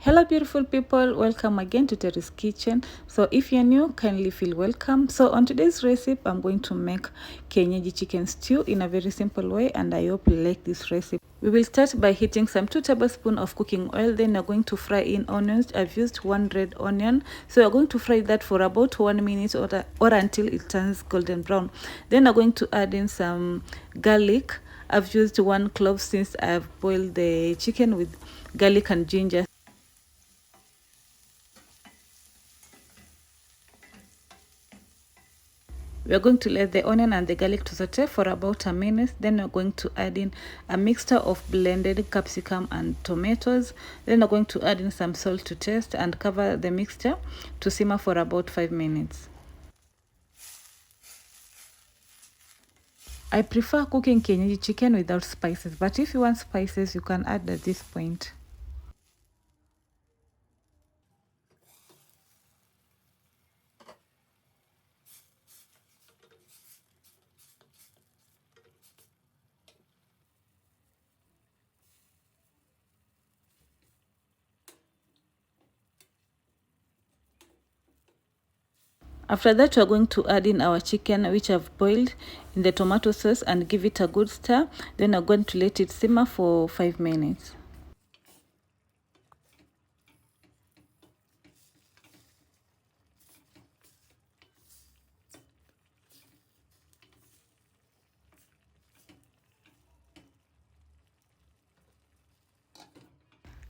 Hello beautiful people, welcome again to Terry's Kitchen. So if you're new, kindly feel welcome. So on today's recipe, I'm going to make kienyeji chicken stew in a very simple way, and I hope you like this recipe. We will start by heating some 2 tablespoons of cooking oil. Then we're going to fry in onions. I've used 1 red onion, so we're going to fry that for about 1 minute or until it turns golden brown. Then we're going to add in some garlic. I've used 1 clove since I've boiled the chicken with garlic and ginger. We are going to let the onion and the garlic to saute for about a minute. Then we're going to add in a mixture of blended capsicum and tomatoes. Then we're going to add in some salt to taste and cover the mixture to simmer for about 5 minutes. I prefer cooking kienyeji chicken without spices, but if you want spices, you can add at this point. After that, we're going to add in our chicken, which I've boiled in the tomato sauce, and give it a good stir. Then I'm going to let it simmer for 5 minutes.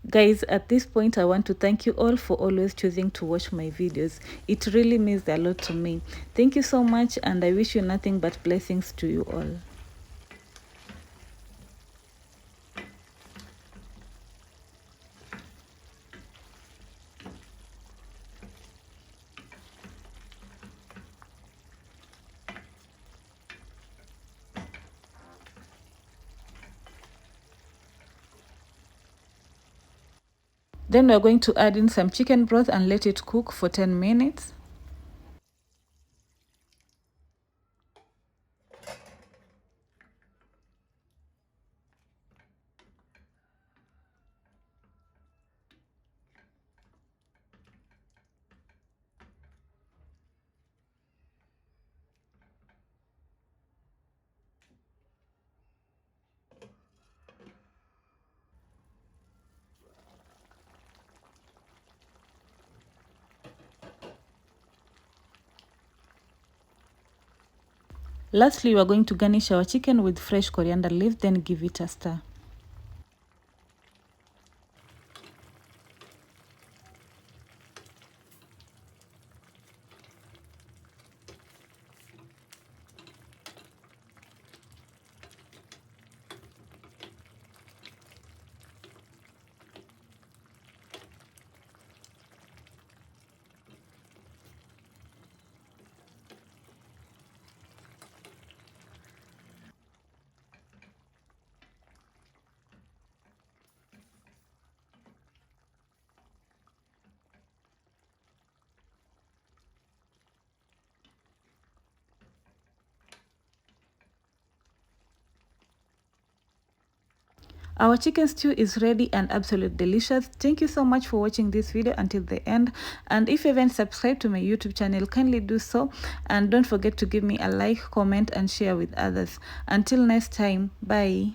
Guys, at this point, I want to thank you all for always choosing to watch my videos. It really means a lot to me. Thank you so much, and I wish you nothing but blessings to you all. Then we're going to add in some chicken broth and let it cook for 10 minutes. Lastly, we're going to garnish our chicken with fresh coriander leaves, then give it a stir. Our chicken stew is ready and absolutely delicious. Thank you so much for watching this video until the end. And if you haven't subscribed to my YouTube channel, kindly do so. And don't forget to give me a like, comment, and share with others. Until next time, bye.